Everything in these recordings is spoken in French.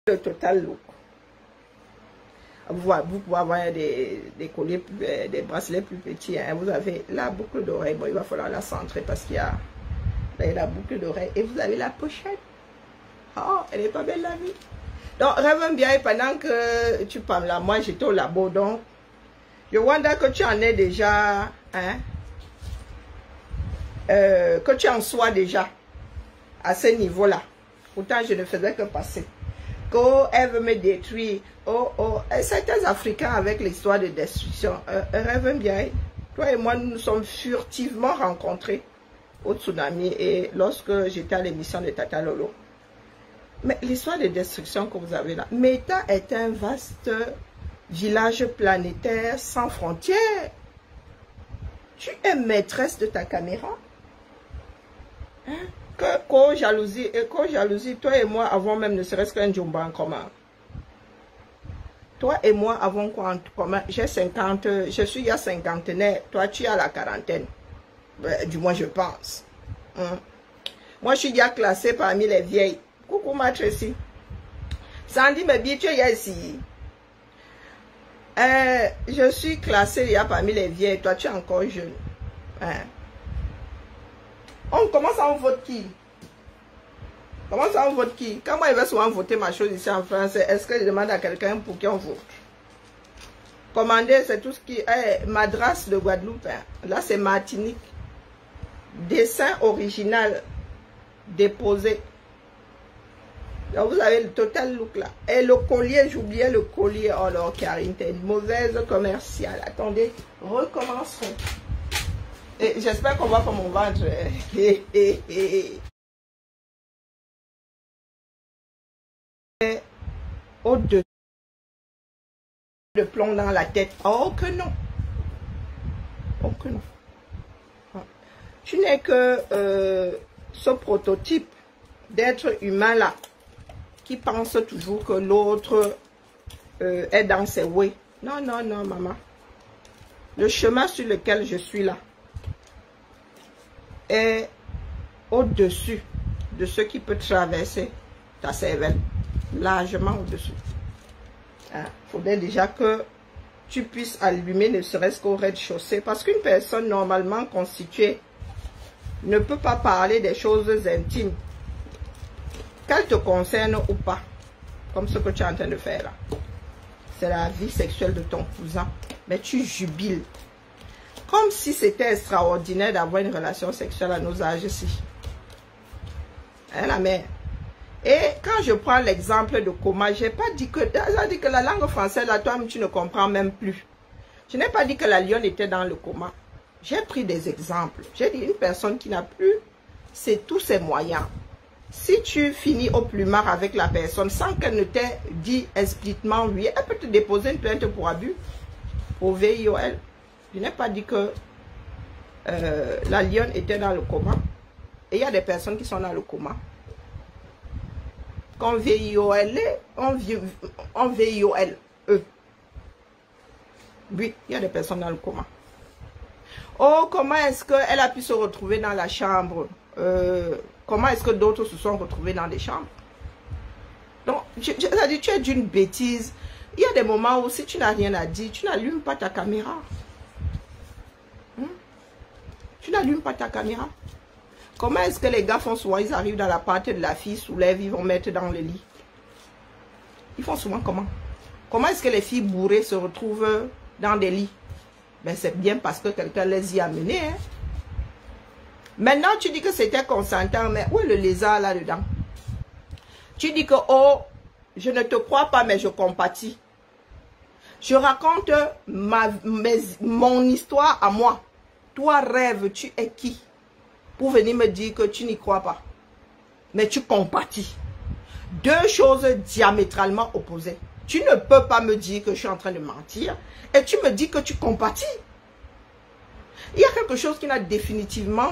Le total look. Vous pouvez avoir des colliers, des bracelets plus petits. Hein. Vous avez la boucle d'oreille. Bon, il va falloir la centrer parce qu'il y a la boucle d'oreille. Et vous avez la pochette. Oh, elle n'est pas belle la vie. Donc, rêve bien. Et pendant que tu parles là, moi j'étais au labo. Donc, je wonder que tu en es déjà. Hein, que tu en sois déjà à ce niveau-là. Pourtant, je ne faisais que passer. Elle veut me détruire. Certains Africains avec l'histoire de destruction. Rêve bien. Toi et moi, nous nous sommes furtivement rencontrés au tsunami et lorsque j'étais à l'émission de Tata Lolo. Mais l'histoire de destruction que vous avez là. Meta est un vaste village planétaire sans frontières. Tu es maîtresse de ta caméra. Hein? Que jalousie, toi et moi avons même ne serait-ce qu'un jumba en commun. Toi et moi avons quoi en commun? J'ai 50, je suis à cinquantenaire, toi tu es à la quarantaine. Du moins je pense. Hein? Moi je suis déjà classée parmi les vieilles. Coucou ma Tracy. Sandy me dit tu es ici. Je suis classée déjà parmi les vieilles, toi tu es encore jeune. Hein? Comment ça on vote qui? Comment ça on vote qui? Quand moi je vais souvent voter ma chose ici en France, est-ce que je demande à quelqu'un pour qui on vote? Commander, c'est tout ce qui est Madras de Guadeloupe. Hein. Là c'est Martinique. Dessin original déposé. Donc vous avez le total look là. Et le collier, j'oubliais le collier. Oh là, Karine, t'es une mauvaise commerciale. Attendez, recommençons. Et j'espère qu'on va faire mon ventre. Au-dessus de plomb dans la tête. Oh que non. Oh que non. Tu n'es que ce prototype d'être humain là qui pense toujours que l'autre est dans ses ways. Non, non, non, maman. Le chemin sur lequel je suis là est au-dessus de ce qui peut traverser ta cervelle. Largement au-dessus. Il faudrait déjà que tu puisses allumer ne serait-ce qu'au rez-de-chaussée. Parce qu'une personne normalement constituée ne peut pas parler des choses intimes, qu'elles te concernent ou pas. Comme ce que tu es en train de faire là. C'est la vie sexuelle de ton cousin. Mais tu jubiles. Comme si c'était extraordinaire d'avoir une relation sexuelle à nos âges-ci. Hein, la mère? Et quand je prends l'exemple de coma, j'ai pas dit que, la langue française, là, toi, tu ne comprends même plus. Je n'ai pas dit que la lionne était dans le coma. J'ai pris des exemples. J'ai dit une personne qui n'a plus tous ses moyens. Si tu finis au plumard avec la personne sans qu'elle ne t'ait dit explicitement oui, elle peut te déposer une plainte pour abus, pour VIOL. Je n'ai pas dit que la lionne était dans le coma. Et il y a des personnes qui sont dans le coma. Qu'on VIOL, on VIOL, eux. Oui, il y a des personnes dans le coma. Oh, comment est-ce qu'elle a pu se retrouver dans la chambre? Comment est-ce que d'autres se sont retrouvés dans des chambres? Donc, tu es d'une bêtise. Il y a des moments où si tu n'as rien à dire, tu n'allumes pas ta caméra. Tu n'allumes pas ta caméra. Comment est-ce que les gars font souvent? Ils arrivent dans la partie de la fille, soulèvent, ils vont mettre dans le lit. Ils font souvent comment? Comment est-ce que les filles bourrées se retrouvent dans des lits? Ben c'est bien parce que quelqu'un les y a menés. Hein? Maintenant, tu dis que c'était consentant, mais où est le lézard là-dedans? Tu dis que, oh, je ne te crois pas, mais je compatis. Je raconte mon histoire à moi. Toi, rêve, tu es qui? Pour venir me dire que tu n'y crois pas. Mais tu compatis. Deux choses diamétralement opposées. Tu ne peux pas me dire que je suis en train de mentir. Et tu me dis que tu compatis. Il y a quelque chose qui n'a définitivement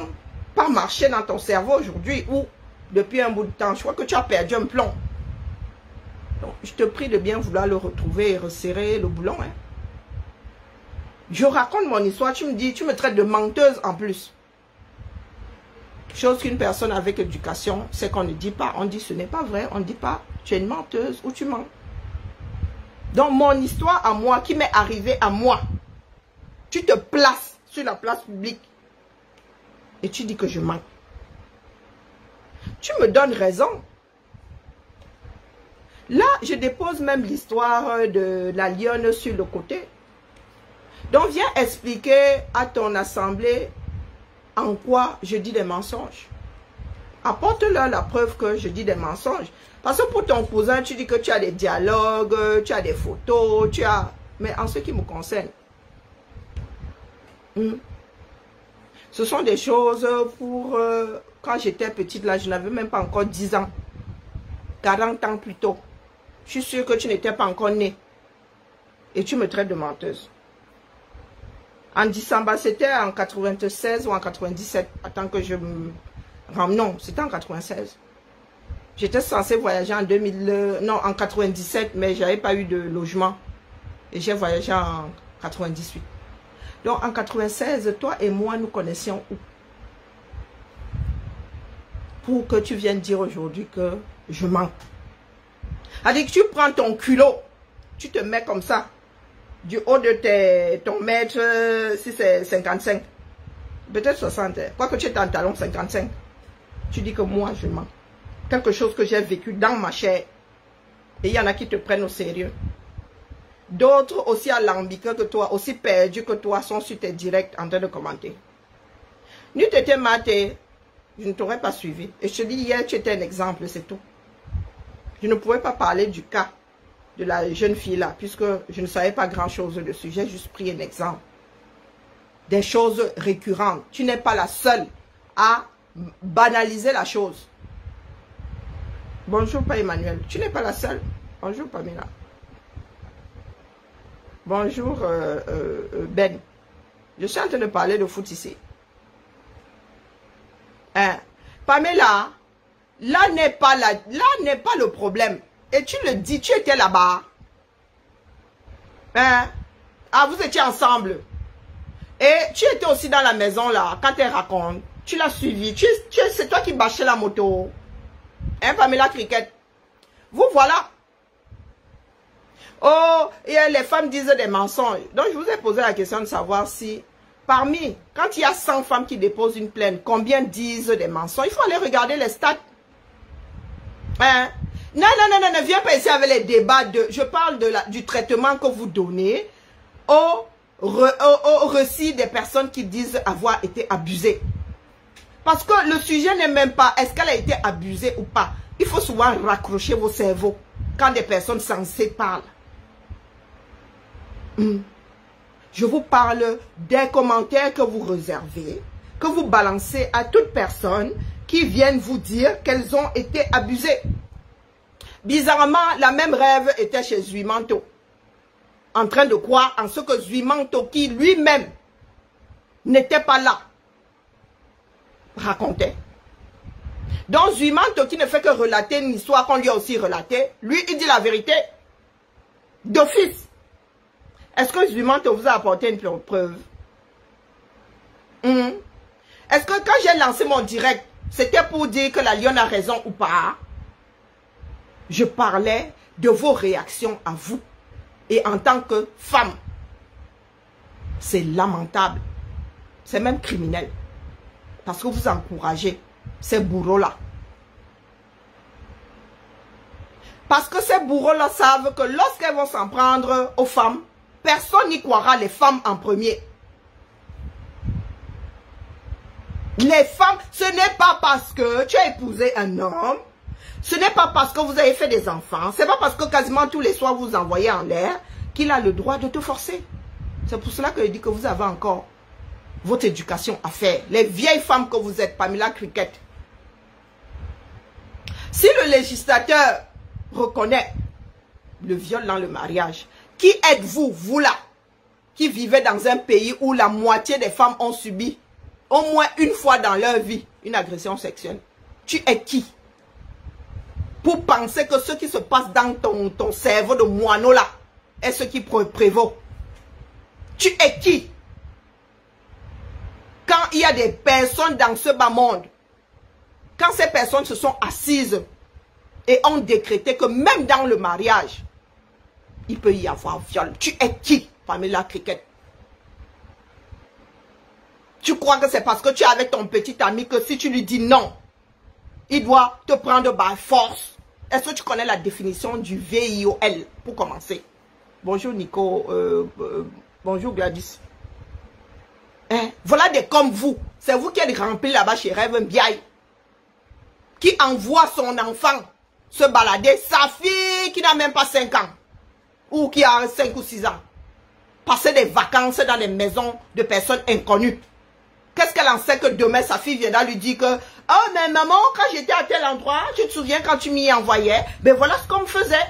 pas marché dans ton cerveau aujourd'hui. Ou depuis un bout de temps, je crois que tu as perdu un plomb. Donc, je te prie de bien vouloir le retrouver et resserrer le boulon. Hein. Je raconte mon histoire. Tu me dis, tu me traites de menteuse en plus. Chose qu'une personne avec éducation, c'est qu'on ne dit pas. On dit ce n'est pas vrai, on ne dit pas tu es une menteuse ou tu mens. Donc mon histoire à moi, qui m'est arrivée à moi, tu te places sur la place publique et tu dis que je mens. Tu me donnes raison. Là, je dépose même l'histoire de la lionne sur le côté. Donc, viens expliquer à ton assemblée en quoi je dis des mensonges. Apporte-leur la preuve que je dis des mensonges. Parce que pour ton cousin, tu dis que tu as des dialogues, tu as des photos, tu as... Mais en ce qui me concerne, ce sont des choses pour... quand j'étais petite, là, je n'avais même pas encore 10 ans. 40 ans plus tôt. Je suis sûre que tu n'étais pas encore née. Et tu me traites de menteuse. En décembre, c'était en 96 ou en 97. Attends que je me... Non, c'était en 96. J'étais censée voyager en 2000... Non, en 97, mais je n'avais pas eu de logement. Et j'ai voyagé en 98. Donc, en 96, toi et moi, nous connaissions où? Pour que tu viennes dire aujourd'hui que je mens. C'est-à-dire que tu prends ton culot, tu te mets comme ça, du haut de ton mètre, si c'est 55, peut-être 60, quoique tu es en talon 55, tu dis que moi je mens. Quelque chose que j'ai vécu dans ma chair. Et il y en a qui te prennent au sérieux. D'autres aussi alambiqués que toi, aussi perdus que toi, sont sur tes directs en train de commenter. Nous t'étais maté, je ne t'aurais pas suivi. Et je te dis, hier, tu étais un exemple, c'est tout. Je ne pouvais pas parler du cas de la jeune fille là, puisque je ne savais pas grand-chose dessus. J'ai juste pris un exemple. Des choses récurrentes. Tu n'es pas la seule à banaliser la chose. Bonjour, Père Emmanuel. Tu n'es pas la seule. Bonjour, Pamela. Bonjour, Ben. Je suis en train de parler de foot ici. Hein? Pamela, là n'est pas le problème. Et tu le dis, tu étais là-bas. Hein? Ah, vous étiez ensemble. Et tu étais aussi dans la maison là, quand elle raconte. Tu l'as suivi. C'est toi qui bâchais la moto. Hein, Pamela Cricket? Vous voilà. Oh, et les femmes disent des mensonges. Donc, je vous ai posé la question de savoir si, parmi, quand il y a 100 femmes qui déposent une plainte, combien disent des mensonges? Il faut aller regarder les stats. Hein? Non, ne viens pas ici avec les débats de... Je parle du traitement que vous donnez au récit des personnes qui disent avoir été abusées. Parce que le sujet n'est même pas est-ce qu'elle a été abusée ou pas. Il faut souvent raccrocher vos cerveaux quand des personnes sensées parlent. Je vous parle des commentaires que vous réservez, que vous balancez à toute personne qui viennent vous dire qu'elles ont été abusées. Bizarrement, la même rêve était chez Zuimanto. En train de croire en ce que Zuimanto, qui lui-même n'était pas là, racontait. Donc Zuimanto, qui ne fait que relater une histoire qu'on lui a aussi relatée, lui, il dit la vérité d'office. Est-ce que Zuimanto vous a apporté une preuve? Est-ce que quand j'ai lancé mon direct, c'était pour dire que la lionne a raison ou pas? Je parlais de vos réactions à vous. Et en tant que femme, c'est lamentable. C'est même criminel. Parce que vous encouragez ces bourreaux-là. Parce que ces bourreaux-là savent que lorsqu'elles vont s'en prendre aux femmes, personne n'y croira, les femmes en premier. Les femmes, ce n'est pas parce que tu as épousé un homme, ce n'est pas parce que vous avez fait des enfants, ce n'est pas parce que quasiment tous les soirs vous envoyez en l'air qu'il a le droit de te forcer. C'est pour cela que je dis que vous avez encore votre éducation à faire. Les vieilles femmes que vous êtes, Pamela Cricket. Si le législateur reconnaît le viol dans le mariage, qui êtes-vous, vous là, qui vivez dans un pays où la moitié des femmes ont subi au moins une fois dans leur vie une agression sexuelle? Tu es qui pour penser que ce qui se passe dans ton cerveau de moineau là est ce qui prévaut? Tu es qui? Quand il y a des personnes dans ce bas monde quand ces personnes se sont assises et ont décrété que même dans le mariage, il peut y avoir viol. Tu es qui, Pamela Cricket? Tu crois que c'est parce que tu es avec ton petit ami que si tu lui dis non, il doit te prendre par force? Est-ce que tu connais la définition du VIOL pour commencer? Bonjour Nico, bonjour Gladys. Hein? Voilà des comme vous. C'est vous qui êtes remplis là-bas chez Rêve Mbiaye, qui envoie son enfant se balader, sa fille qui n'a même pas 5 ans, ou qui a 5 ou 6 ans, passer des vacances dans des maisons de personnes inconnues. Qu'est-ce qu'elle en sait que demain sa fille viendra lui dire que « Oh mais maman, quand j'étais à tel endroit, tu te souviens quand tu m'y envoyais? Ben voilà ce qu'on faisait. »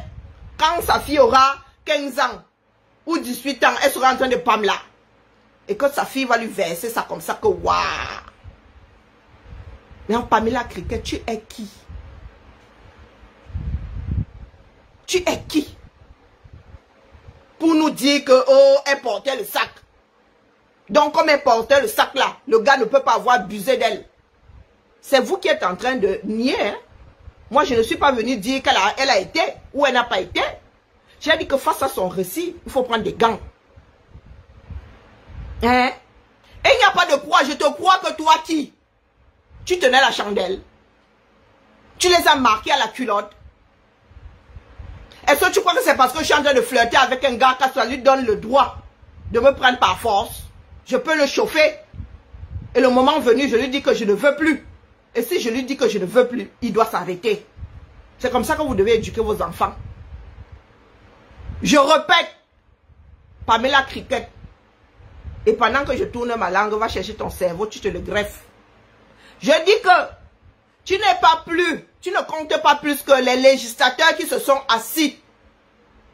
Quand sa fille aura 15 ans ou 18 ans, elle sera en train de Pamela. Et que sa fille va lui verser ça comme ça que waouh. Mais en Pamela Cricket, tu es qui? Tu es qui? Pour nous dire que oh, elle portait le sac. Donc comme elle portait le sac là, le gars ne peut pas avoir abusé d'elle. C'est vous qui êtes en train de nier. Hein? Moi je ne suis pas venue dire qu'elle a été ou elle n'a pas été. J'ai dit que face à son récit, il faut prendre des gants. Hein? Et il n'y a pas de croix. Je te crois que toi qui? Tu tenais la chandelle. Tu les as marqués à la culotte. Est-ce que tu crois que c'est parce que je suis en train de flirter avec un gars que ça lui donne le droit de me prendre par force? Je peux le chauffer. Et le moment venu, je lui dis que je ne veux plus. Et si je lui dis que je ne veux plus, il doit s'arrêter. C'est comme ça que vous devez éduquer vos enfants. Je répète, Pamela Cricket. Et pendant que je tourne ma langue, va chercher ton cerveau, tu te le greffes. Je dis que tu n'es pas plus, tu ne comptes pas plus que les législateurs qui se sont assis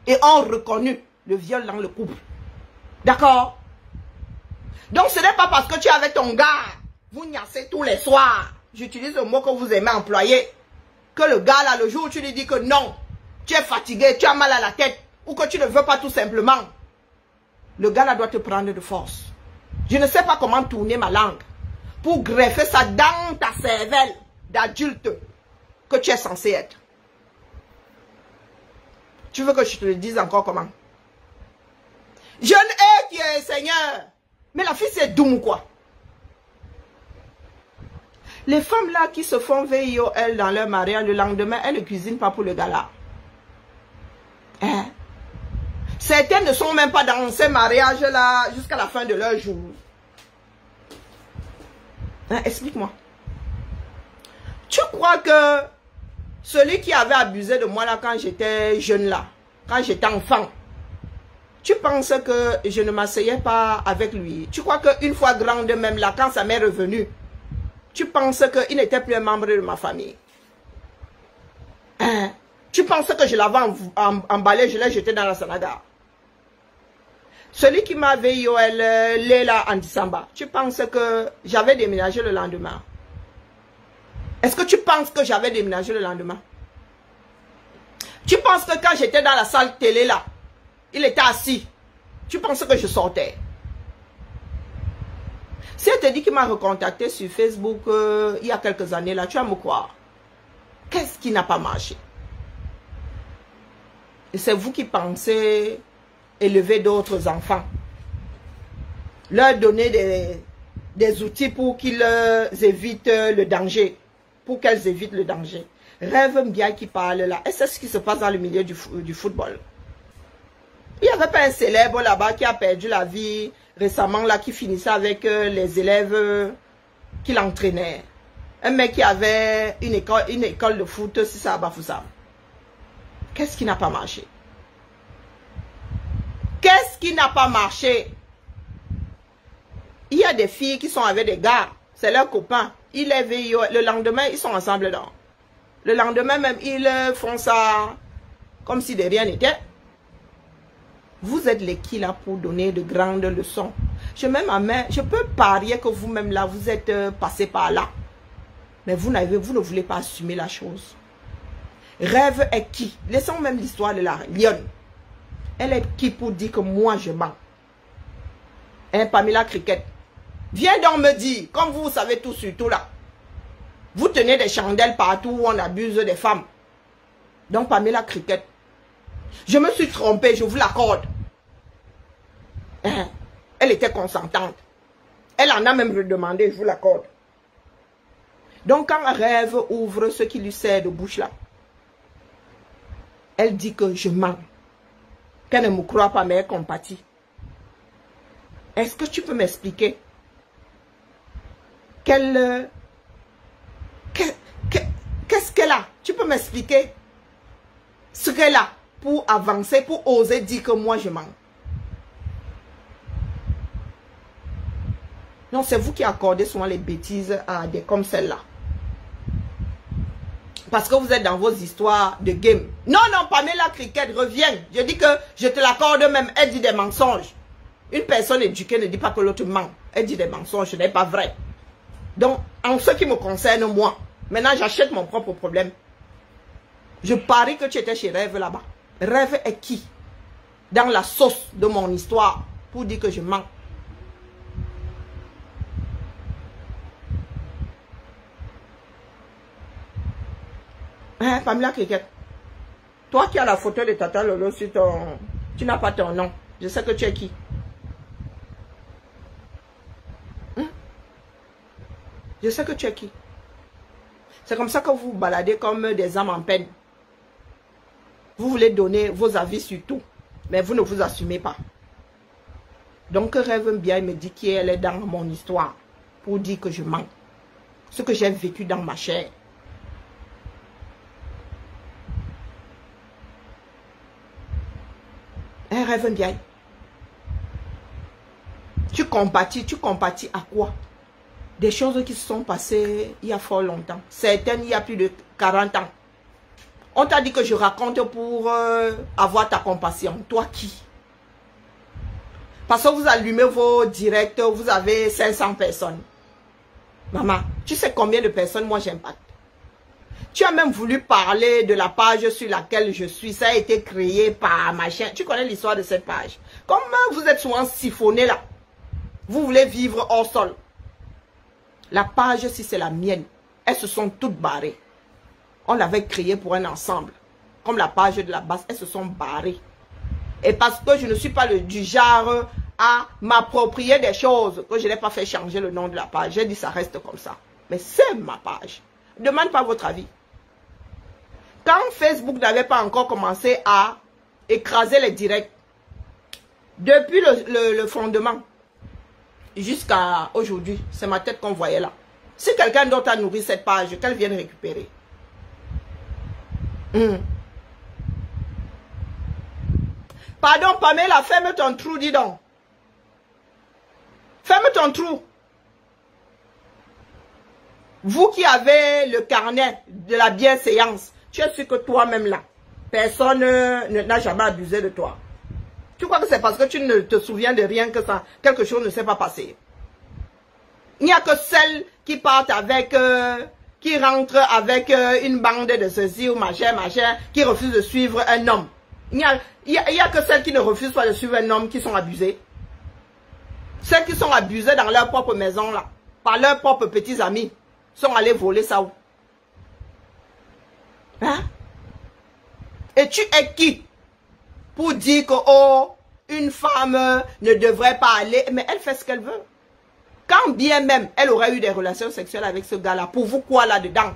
et ont reconnu le viol dans le couple. D'accord? Donc ce n'est pas parce que tu es avec ton gars, vous niassez tous les soirs, j'utilise le mot que vous aimez employer, que le gars là, le jour où tu lui dis que non, tu es fatigué, tu as mal à la tête, ou que tu ne veux pas tout simplement, le gars là doit te prendre de force. Je ne sais pas comment tourner ma langue pour greffer ça dans ta cervelle d'adulte que tu es censé être. Tu veux que je te le dise encore comment? Je ne hais qui est Seigneur. Mais la fille c'est doux quoi. Les femmes là qui se font VIOL dans leur mariage, le lendemain, elles ne cuisinent pas pour le gars là. Hein? Certaines ne sont même pas dans ces mariages là jusqu'à la fin de leur jour. Hein? Explique-moi. Tu crois que celui qui avait abusé de moi là quand j'étais jeune là, quand j'étais enfant, tu penses que je ne m'asseyais pas avec lui? Tu crois qu'une fois grande même là, quand sa mère est revenue, tu penses qu'il n'était plus un membre de ma famille? Hein? Tu penses que je l'avais emballé, je l'ai jeté dans la sanaga? Celui qui m'avait VIOL là en décembre, tu penses que j'avais déménagé le lendemain? Est-ce que tu penses que j'avais déménagé le lendemain? Tu penses que quand j'étais dans la salle télé là, il était assis, tu penses que je sortais? Si elle te dit qu'il m'a recontacté sur Facebook il y a quelques années là, tu vas me croire. Qu'est-ce qui n'a pas marché? Et c'est vous qui pensez élever d'autres enfants. Leur donner des outils pour qu'ils évitent le danger. Pour qu'elles évitent le danger. Rêve bien qui parle là. Et c'est ce qui se passe dans le milieu du football. Il n'y avait pas un célèbre là-bas qui a perdu la vie récemment là, qui finissait avec les élèves qu'il entraînait. Un mec qui avait une école de foot, si ça à Bafoussam. Qu'est-ce qui n'a pas marché? Qu'est-ce qui n'a pas marché? Il y a des filles qui sont avec des gars, c'est leurs copains. Ils les VIO, le lendemain, ils sont ensemble dedans. Le lendemain même, ils font ça comme si de rien n'était. Vous êtes les qui là pour donner de grandes leçons? Je peux parier que vous-même là, vous êtes passé par là. Mais vous ne voulez pas assumer la chose. Rêve est qui? Laissons même l'histoire de la lionne. Elle est qui pour dire que moi je mens? Hein, Pamela Cricket? Viens donc me dire, comme vous savez tout sur tout là. Vous tenez des chandelles partout où on abuse des femmes. Donc, Pamela Cricket. Je me suis trompée, je vous l'accorde. Elle était consentante. Elle en a même redemandé, je vous l'accorde. Donc, quand Rêve ouvre ce qui lui sert de bouche là, elle dit que je mens. Qu'elle ne me croit pas, mais elle compatit. Est-ce que tu peux m'expliquer qu'est-ce qu'elle a? Tu peux m'expliquer ce qu'elle a pour avancer, pour oser dire que moi je mens? Non, c'est vous qui accordez souvent les bêtises à des comme celle-là. Parce que vous êtes dans vos histoires de game. Non, non, Pamela Cricket, reviens. Je dis que je te l'accorde même. Elle dit des mensonges. Une personne éduquée ne dit pas que l'autre ment. Elle dit des mensonges, ce n'est pas vrai. Donc, en ce qui me concerne, moi, maintenant j'achète mon propre problème. Je parie que tu étais chez Rêve là-bas. Rêve est qui? Dans la sauce de mon histoire pour dire que je mens. Hein, Pamela Cricket. Toi qui as la photo de Tata Lolo sur ton... Tu n'as pas ton nom. Je sais que tu es qui. Je sais que tu es qui. C'est comme ça que vous vous baladez comme des âmes en peine. Vous voulez donner vos avis sur tout, mais vous ne vous assumez pas. Donc Rêve bien, il me dit qu'elle est dans mon histoire pour dire que je mens. Ce que j'ai vécu dans ma chair. Un Rêve bien. Tu compatis à quoi? Des choses qui se sont passées il y a fort longtemps. Certaines, il y a plus de 40 ans. On t'a dit que je raconte pour avoir ta compassion. Toi qui? Parce que vous allumez vos directs, vous avez 500 personnes. Maman, tu sais combien de personnes moi j'impacte? Tu as même voulu parler de la page sur laquelle je suis. Ça a été créé par machin. Tu connais l'histoire de cette page. Comme vous êtes souvent siphonné là. Vous voulez vivre hors sol. La page, si c'est la mienne, elles se sont toutes barrées. On l'avait créée pour un ensemble. Comme la page de la base, elles se sont barrées. Et parce que je ne suis pas du genre à m'approprier des choses, que je n'ai pas fait changer le nom de la page. J'ai dit ça reste comme ça. Mais c'est ma page. Ne demande pas votre avis. Quand Facebook n'avait pas encore commencé à écraser les directs, depuis le fondement, jusqu'à aujourd'hui, c'est ma tête qu'on voyait là. Si quelqu'un d'autre a nourri cette page, qu'elle vienne récupérer. Pardon, Pamela, ferme ton trou, dis donc. Ferme ton trou. Vous qui avez le carnet de la bienséance, tu es sûr que toi-même là, personne n'a jamais abusé de toi. Tu crois que c'est parce que tu ne te souviens de rien que ça, quelque chose ne s'est pas passé? Il n'y a que celles qui partent avec, qui rentrent avec une bande de ceci ou machin, qui refusent de suivre un homme. Il y a que celles qui ne refusent pas de suivre un homme qui sont abusées. Celles qui sont abusées dans leur propre maison là, par leurs propres petits amis, sont allées voler ça où? Hein? Et tu es qui? Pour dire que, oh, une femme ne devrait pas aller, mais elle fait ce qu'elle veut. Quand bien même, elle aurait eu des relations sexuelles avec ce gars-là, pour vous quoi là-dedans?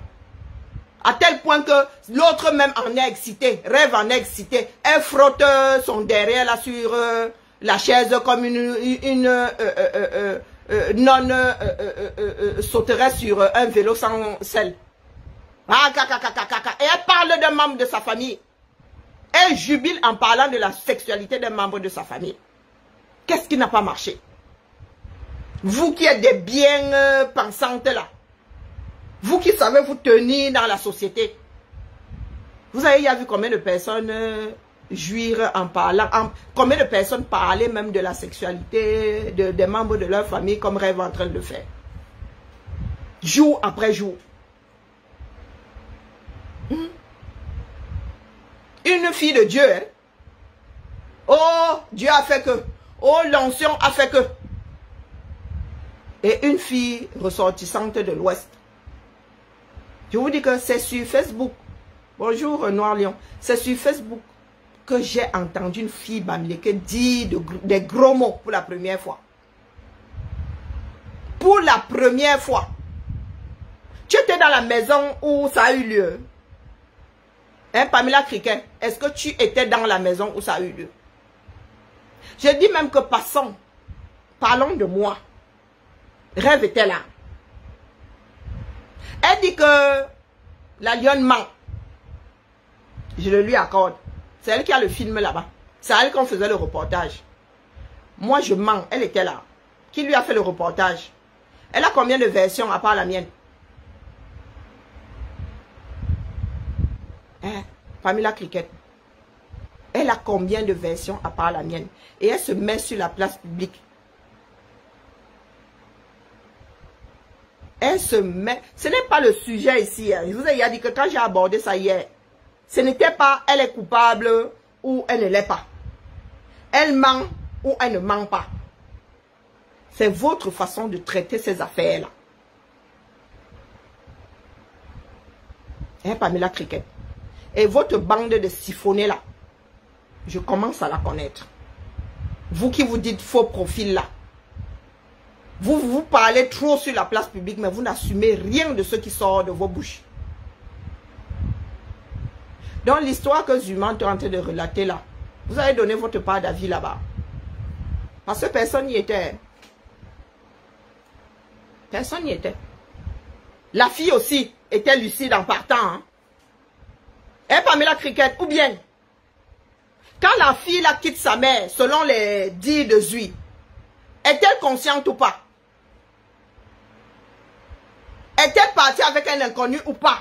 À tel point que l'autre même en est excité, Rêve en est excité. Elle frotte son derrière là sur la chaise comme une nonne sauterait sur un vélo sans selle. Et elle parle d'un membre de sa famille. Elle jubile en parlant de la sexualité d'un membre de sa famille. Qu'est-ce qui n'a pas marché? Vous qui êtes des bien pensantes là. Vous qui savez vous tenir dans la société. Vous avez vu combien de personnes jouir en parlant. Combien de personnes parlaient même de la sexualité des membres de leur famille comme Rêve en train de le faire. Jour après jour. Une fille de Dieu. Hein? Oh, Dieu a fait que. Oh, l'onction a fait que. Et une fille ressortissante de l'Ouest. Je vous dis que c'est sur Facebook. Bonjour Noir Lion. C'est sur Facebook que j'ai entendu une fille bamileke dire des gros mots pour la première fois. Pour la première fois. Tu étais dans la maison où ça a eu lieu. Hein, Pamela Cricket, est-ce que tu étais dans la maison où ça a eu lieu? Je dis même que passons, parlons de moi. Rêve était là. Elle dit que la lionne ment. Je le lui accorde. C'est elle qui a le film là-bas. C'est à elle qu'on faisait le reportage. Moi, je mens. Elle était là. Qui lui a fait le reportage? Elle a combien de versions à part la mienne? Hein? Pamela Cricket. Elle a combien de versions à part la mienne? Et elle se met sur la place publique. Elle se met... Ce n'est pas le sujet ici. Hein. Je vous ai dit que quand j'ai abordé ça hier, ce n'était pas elle est coupable ou elle ne l'est pas. Elle ment ou elle ne ment pas. C'est votre façon de traiter ces affaires-là. Hein, Pamela Cricket. Et votre bande de siphonnés là, je commence à la connaître. Vous qui vous dites faux profil là. Vous parlez trop sur la place publique, mais vous n'assumez rien de ce qui sort de vos bouches. Dans l'histoire que Zuma est en train de relater là, vous avez donné votre part d'avis là-bas. Parce que personne n'y était. Personne n'y était. La fille aussi était lucide en partant. Hein. Et Pamela Cricket, ou bien, quand la fille là quitte sa mère, selon les dires de Zui, est-elle consciente ou pas? Est-elle partie avec un inconnu ou pas?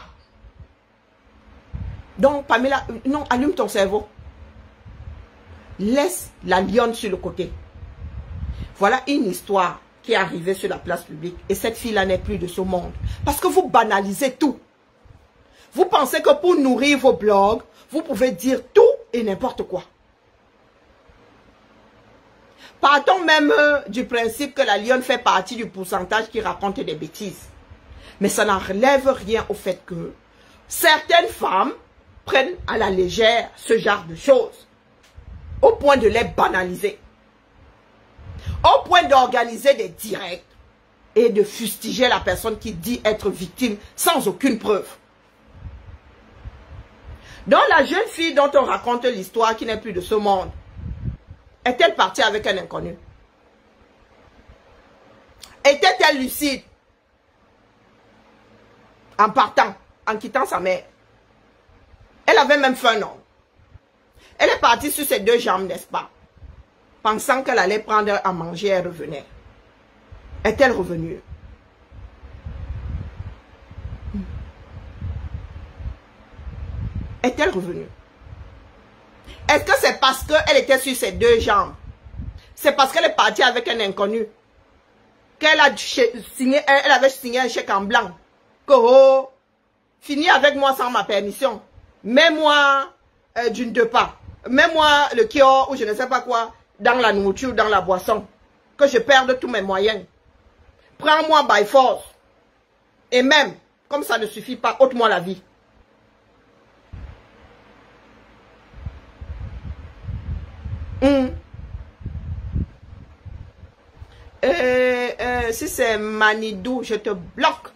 Donc, Pamela, non, allume ton cerveau. Laisse la lionne sur le côté. Voilà une histoire qui est arrivée sur la place publique. Et cette fille-là n'est plus de ce monde. Parce que vous banalisez tout. Vous pensez que pour nourrir vos blogs, vous pouvez dire tout et n'importe quoi. Partons même du principe que la lionne fait partie du pourcentage qui raconte des bêtises. Mais ça n'enlève rien au fait que certaines femmes prennent à la légère ce genre de choses. Au point de les banaliser. Au point d'organiser des directs. Et de fustiger la personne qui dit être victime sans aucune preuve. Donc la jeune fille dont on raconte l'histoire qui n'est plus de ce monde, est-elle partie avec un inconnu? Était-elle lucide? En partant, en quittant sa mère. Elle avait même fait un nom. Elle est partie sur ses deux jambes, n'est-ce pas? Pensant qu'elle allait prendre à manger et revenait. Est-elle revenue? Est-elle revenue? Est-ce que c'est parce qu'elle était sur ses deux jambes? C'est parce qu'elle est partie avec un inconnu? Qu'elle a signé, elle avait signé un chèque en blanc? Que oh, finis avec moi sans ma permission. Mets-moi d'une deux pas. Mets-moi le kiosque ou je ne sais pas quoi dans la nourriture, dans la boisson. Que je perde tous mes moyens. Prends-moi by force. Et même, comme ça ne suffit pas, ôte-moi la vie. Si c'est Manidou, je te bloque.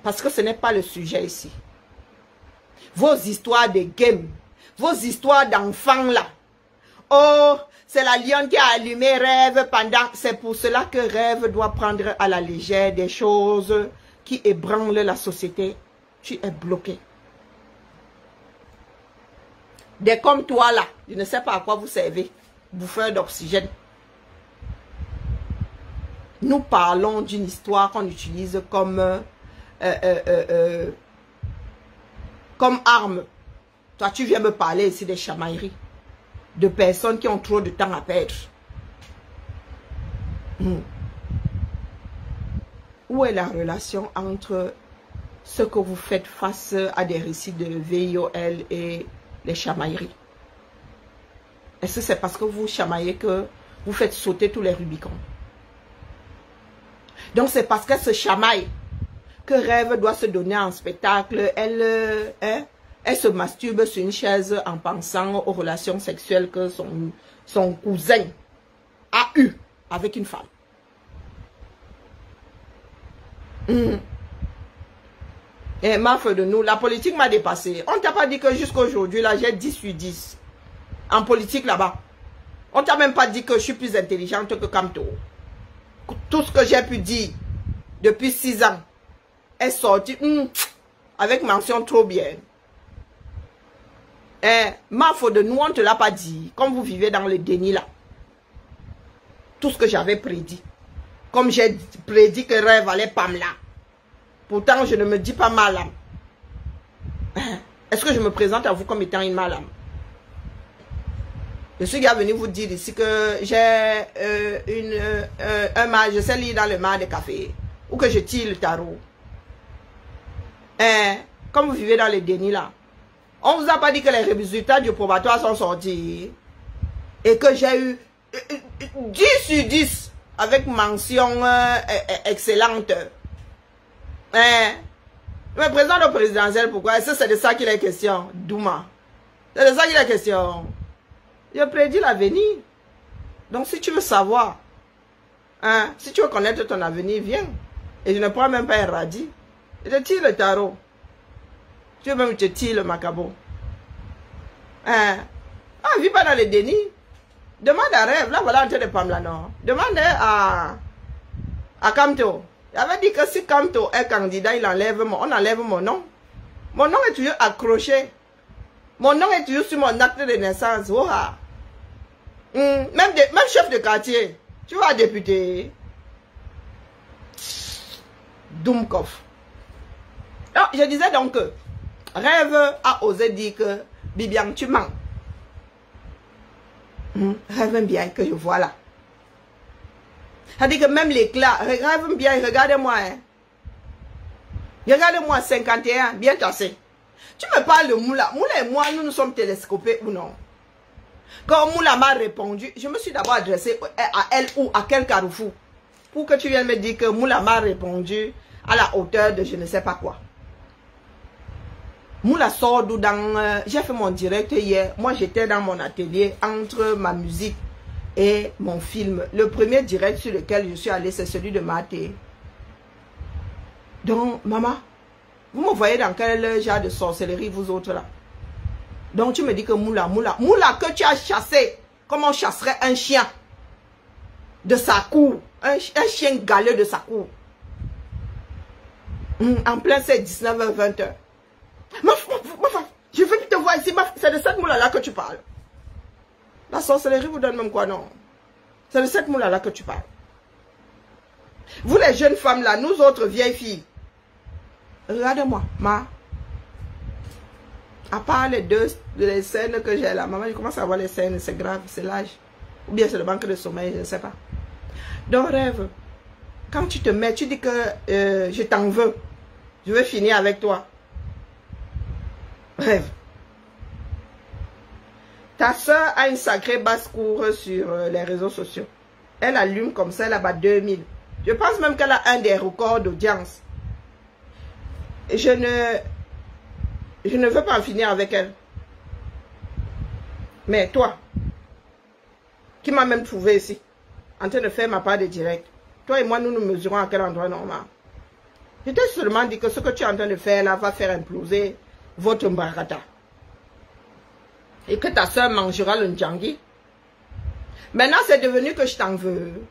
Parce que ce n'est pas le sujet ici. Vos histoires de game, vos histoires d'enfants là. Oh, c'est la lionne qui a allumé Rêve pendant... C'est pour cela que Rêve doit prendre à la légère des choses qui ébranlent la société. Tu es bloqué. Des comme toi là, je ne sais pas à quoi vous servez, bouffeur d'oxygène. Nous parlons d'une histoire qu'on utilise comme arme. Toi, tu viens me parler ici des chamailleries. De personnes qui ont trop de temps à perdre. Où est la relation entre ce que vous faites face à des récits de VIOL et les chamailleries? Est-ce que c'est parce que vous chamaillez que vous faites sauter tous les Rubicons? Donc c'est parce qu'elle se chamaille que Rêve doit se donner en spectacle, elle se masturbe sur une chaise en pensant aux relations sexuelles que son cousin a eues avec une femme. Et ma feu de nous, la politique m'a dépassé. On ne t'a pas dit que jusqu'à aujourd'hui, là, j'ai 10 sur 10. En politique, là-bas. On ne t'a même pas dit que je suis plus intelligente que Kamto. Tout ce que j'ai pu dire depuis 6 ans est sorti avec mention trop bien. Ma faute de nous, on ne te l'a pas dit. Comme vous vivez dans le déni là. Tout ce que j'avais prédit. Comme j'ai prédit que Rêve allait pas me là. Pourtant, je ne me dis pas mal âme. Est-ce que je me présente à vous comme étant une mal âme? Je suis venu vous dire ici que j'ai un mal, je sais lire dans le mal de café. Ou que je tire le tarot. Comme vous vivez dans le déni là. On ne vous a pas dit que les résultats du probatoire sont sortis. Et que j'ai eu 10 sur 10 avec mention excellente. Mais président de présidentiel, pourquoi? Est-ce que c'est de ça qu'il est question? Douma. C'est de ça qu'il est question. Je prédis l'avenir. Donc si tu veux savoir, si tu veux connaître ton avenir, viens. Et je ne prends même pas un radis. Je te tire le tarot. Tu veux même te tire le macabo. Vis pas dans le déni. Demande à Rêve. Là, voilà, en train de Pamela, non. Demande à Kamto. J'avais dit que si Kamto est candidat, on enlève mon nom. Mon nom est toujours accroché. Mon nom est toujours sur mon acte de naissance. Même chef de quartier. Tu vois, député. Doumkov. Alors, je disais donc que Rêve a osé dire que Bibian, tu mens. Rêve bien que je vois là. Ça dit que même l'éclat, rêve bien, regardez-moi. Regardez-moi 51, bien tassé. Tu me parles de Moula. Moula et moi, nous sommes télescopés ou non? Quand Moula m'a répondu, je me suis d'abord adressé à elle ou à quel carrefour. Pour que tu viennes me dire que Moula m'a répondu à la hauteur de je ne sais pas quoi. Moula sort d'où dans... j'ai fait mon direct hier. Moi, j'étais dans mon atelier entre ma musique et mon film. Le premier direct sur lequel je suis allé, c'est celui de Maté. Donc, maman, vous me voyez dans quel genre de sorcellerie, vous autres là? Donc, tu me dis que Moula que tu as chassé, comme on chasserait un chien de sa cour, un chien galeux de sa cour. En plein, c'est 19h, 20h. Je veux que tu te vois ici, c'est de cette Moula-là que tu parles. La sorcellerie vous donne même quoi, non? C'est de cette Moula-là que tu parles. Vous les jeunes femmes là, nous autres vieilles filles, regardez-moi, à part les scènes que j'ai là, maman, je commence à voir les scènes, c'est grave, c'est l'âge. Ou bien c'est le manque de sommeil, je ne sais pas. Donc Rêve, quand tu te mets, tu dis que je t'en veux, je veux finir avec toi. Rêve. Ta soeur a une sacrée basse-cour sur les réseaux sociaux. Elle allume comme ça, elle a 2000. Je pense même qu'elle a un des records d'audience. Je ne veux pas en finir avec elle. Mais toi, qui m'a même trouvé ici, en train de faire ma part de direct, toi et moi, nous nous mesurons à quel endroit normal. Je t'ai seulement dit que ce que tu es en train de faire là va faire imploser votre mbarata. Et que ta soeur mangera le ndjangi. Maintenant, c'est devenu que je t'en veux.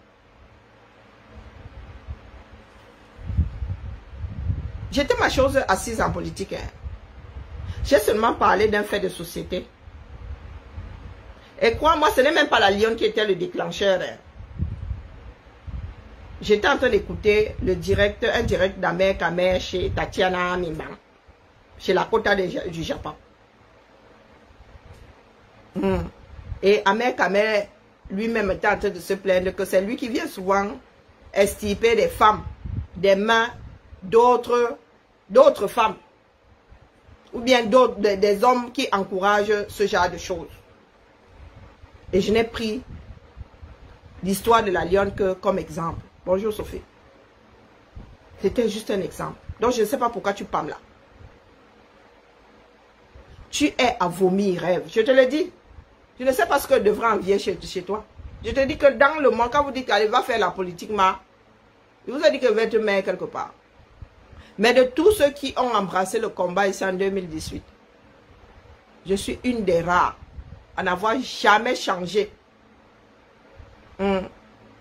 J'étais ma chose assise en politique. J'ai seulement parlé d'un fait de société. Et crois-moi, ce n'est même pas la lionne qui était le déclencheur. J'étais en train d'écouter un direct d'Amer Kamer chez Tatiana Mimban, chez la Kota du Japon. Et Amer Kamer lui-même était en train de se plaindre que c'est lui qui vient souvent extirper des femmes des mains d'autres femmes. Ou bien des hommes qui encouragent ce genre de choses. Et je n'ai pris l'histoire de la lionne que comme exemple. Bonjour Sophie. C'était juste un exemple. Donc, je ne sais pas pourquoi tu pâmes là. Tu es à vomir, rêve. Je te le dis. Je ne sais pas ce que devrait envier chez toi. Je te dis que dans le monde, quand vous dites qu'elle va faire la politique, il vous a dit que va te mettre quelque part. Mais de tous ceux qui ont embrassé le combat ici en 2018, je suis une des rares à n'avoir jamais changé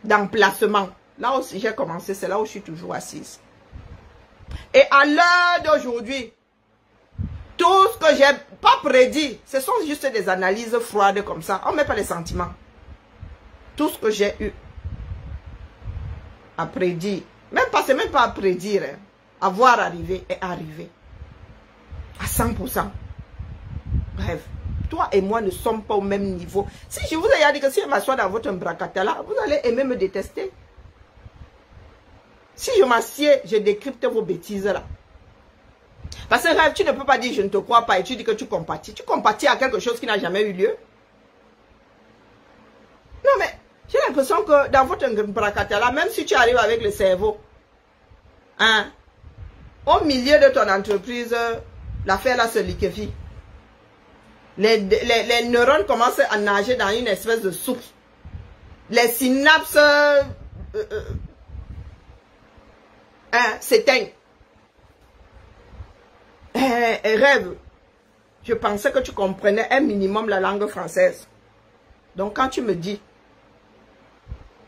d'emplacement. Là où j'ai commencé, c'est là où je suis toujours assise. Et à l'heure d'aujourd'hui, tout ce que j'ai pas prédit, ce sont juste des analyses froides comme ça. On ne met pas les sentiments. Tout ce que j'ai eu à prédire, c'est même pas à prédire, hein, à voir arriver est arrivé. À 100%. Bref, toi et moi ne sommes pas au même niveau. Si je vous ai dit que si je m'assois dans votre bracatala, vous allez aimer me détester. Si je m'assieds, je décrypte vos bêtises là. Parce que rêve, tu ne peux pas dire je ne te crois pas et tu dis que tu compatis. Tu compatis à quelque chose qui n'a jamais eu lieu. Non mais, j'ai l'impression que dans votre bracatala, même si tu arrives avec le cerveau, hein, au milieu de ton entreprise, l'affaire là se liquéfie. Les neurones commencent à nager dans une espèce de soupe. Les synapses s'éteignent. Rêve, je pensais que tu comprenais un minimum la langue française. Donc quand tu me dis,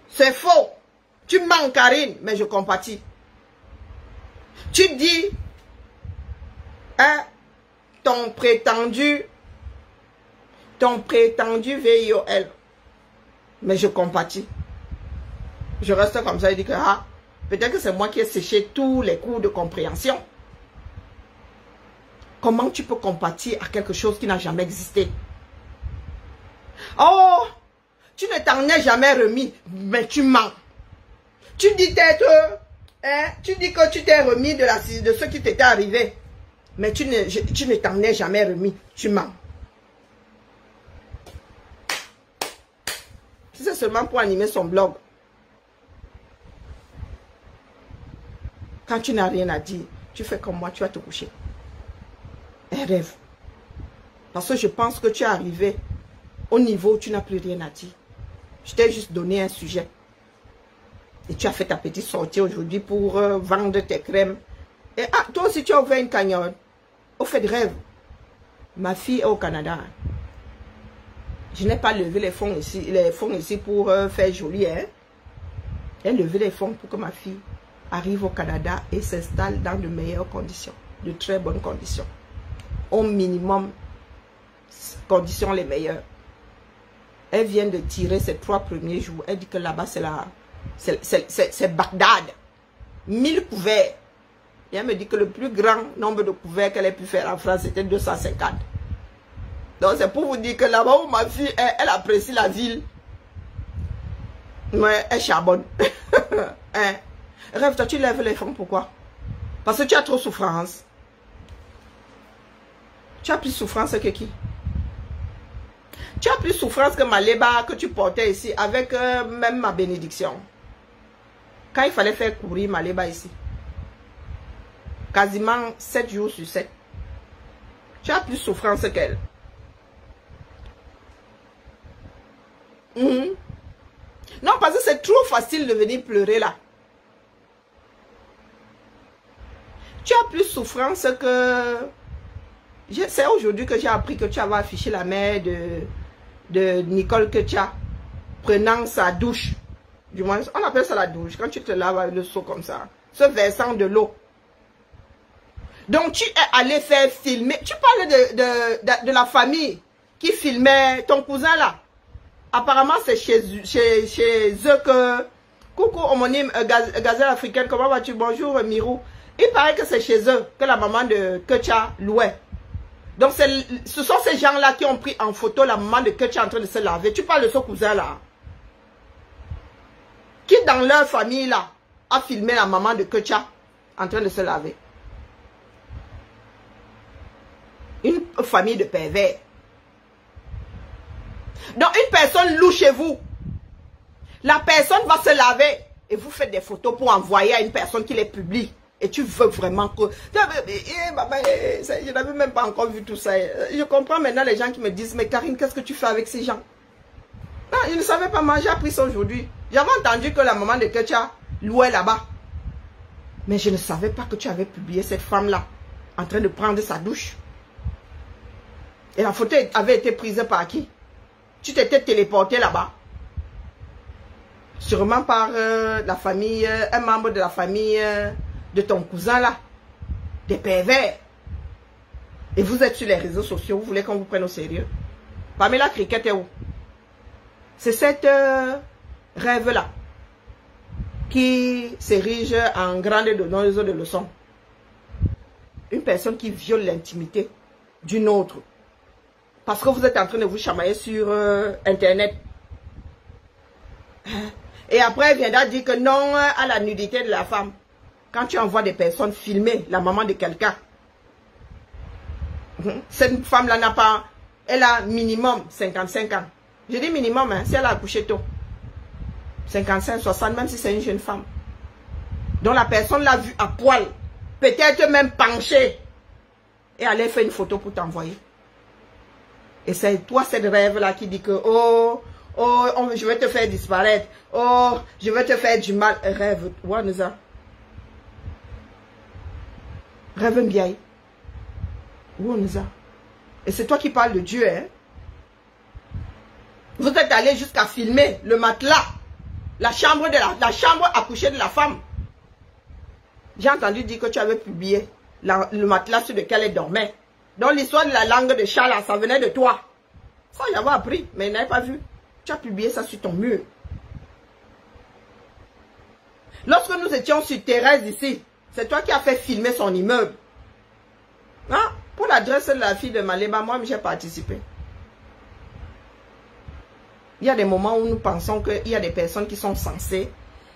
c'est faux, tu mens Karine, mais je compatis. Tu dis, ton prétendu VIOL, mais je compatis. Je reste comme ça et dis que peut-être que c'est moi qui ai séché tous les cours de compréhension. Comment tu peux compatir à quelque chose qui n'a jamais existé? Oh, tu ne t'en es jamais remis, mais tu mens. Tu dis tu dis que tu t'es remis de ce qui t'était arrivé, mais tu ne t'en es jamais remis, tu mens. Si c'est seulement pour animer son blog, quand tu n'as rien à dire, tu fais comme moi, tu vas te coucher. Un rêve. Parce que je pense que tu es arrivé au niveau où tu n'as plus rien à dire. Je t'ai juste donné un sujet. Et tu as fait ta petite sortie aujourd'hui pour vendre tes crèmes. Et toi aussi tu as ouvert une cagnotte. Au fait de rêve. Ma fille est au Canada. Je n'ai pas levé les fonds ici pour faire joli. Hein? J'ai levé les fonds pour que ma fille arrive au Canada et s'installe dans de meilleures conditions. De très bonnes conditions. Au minimum, conditions les meilleures. Elle vient de tirer ses 3 premiers jours. Elle dit que là-bas, c'est Bagdad. 1000 couverts. Et elle me dit que le plus grand nombre de couverts qu'elle ait pu faire en France, c'était 250. Donc, c'est pour vous dire que là-bas où ma fille, elle apprécie la ville. Mais elle charbonne. Hein? Rêve, toi, tu lèves les fonds, pourquoi? Parce que tu as trop souffrance. Tu as plus souffrance que qui? Tu as plus souffrance que ma léba que tu portais ici avec même ma bénédiction. Quand il fallait faire courir ma léba ici. Quasiment 7 jours sur 7. Tu as plus souffrance qu'elle. Non, parce que c'est trop facile de venir pleurer là. Tu as plus souffrance que... C'est aujourd'hui que j'ai appris que tu avais affiché la mère de Nicole Ketia prenant sa douche. Du moins, on appelle ça la douche. Quand tu te laves avec le seau comme ça. Ce versant de l'eau. Donc, tu es allé faire filmer. Tu parles de la famille qui filmait ton cousin là. Apparemment, c'est chez eux que... Coucou, homonyme, gazelle africaine, comment vas-tu? Bonjour, Mirou. Il paraît que c'est chez eux que la maman de Ketia louait. Donc, ce sont ces gens-là qui ont pris en photo la maman de Ketia en train de se laver. Tu parles de ce cousin-là. Qui, dans leur famille, là, a filmé la maman de Ketia en train de se laver. Une famille de pervers. Donc, une personne loue chez vous. La personne va se laver et vous faites des photos pour envoyer à une personne qui les publie. Et tu veux vraiment que... Je n'avais même pas encore vu tout ça. Je comprends maintenant les gens qui me disent, mais Karine, qu'est-ce que tu fais avec ces gens? Non, je ne savais pas, j'ai appris ça aujourd'hui. J'avais entendu que la maman de Ketia louait là-bas. Mais je ne savais pas que tu avais publié cette femme-là en train de prendre sa douche. Et la photo avait été prise par qui? Tu t'étais téléporté là-bas. Sûrement par la famille, un membre de la famille de ton cousin là. Des pervers. Et vous êtes sur les réseaux sociaux, vous voulez qu'on vous prenne au sérieux. Pamela Cricket est où? C'est cette rêve-là qui s'érige en grande donneuse de leçons. Une personne qui viole l'intimité d'une autre. Parce que vous êtes en train de vous chamailler sur Internet. Et après, elle viendra dire que non à la nudité de la femme. Quand tu envoies des personnes filmer la maman de quelqu'un. Cette femme-là n'a pas... Elle a minimum 55 ans. Je dis minimum, hein, si elle a accouché tôt. 55, 60, même si c'est une jeune femme. Donc la personne l'a vue à poil. Peut-être même penchée. Et elle a fait une photo pour t'envoyer. Et c'est toi cette rêve-là qui dit que, oh, je vais te faire disparaître. Oh, je vais te faire du mal. Rêve, Wanouza. Rêve bien. Wanouza. Et c'est toi qui parles de Dieu, hein. Vous êtes allé jusqu'à filmer le matelas. La chambre à coucher de la femme. J'ai entendu dire que tu avais publié le matelas sur lequel elle dormait. Donc l'histoire de la langue de chat là, ça venait de toi. Ça j'avais appris, mais je n'avais pas vu. Tu as publié ça sur ton mur. Lorsque nous étions sur Thérèse ici, c'est toi qui as fait filmer son immeuble. Hein? Pour l'adresse de la fille de Malema, moi j'ai participé. Il y a des moments où nous pensons qu'il y a des personnes qui sont censées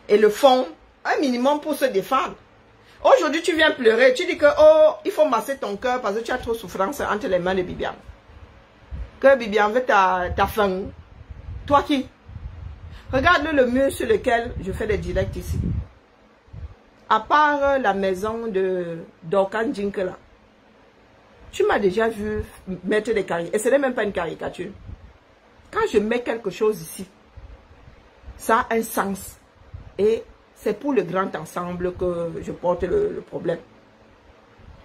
et le font un minimum pour se défendre. Aujourd'hui, tu viens pleurer. Tu dis que, oh, il faut masser ton cœur parce que tu as trop de souffrance entre les mains de Bibiane. Que Bibiane veut ta faim. Toi qui? Regarde le mur sur lequel je fais des directs ici. À part la maison de Dorkan Jinkela, tu m'as déjà vu mettre des caricatures. Et ce n'est même pas une caricature. Quand je mets quelque chose ici, ça a un sens. Et c'est pour le grand ensemble que je porte le problème.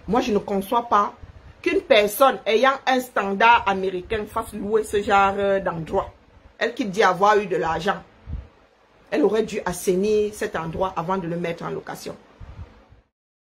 Moi, je ne conçois pas qu'une personne ayant un standard américain fasse louer ce genre d'endroit. Elle qui dit avoir eu de l'argent. Elle aurait dû assainir cet endroit avant de le mettre en location.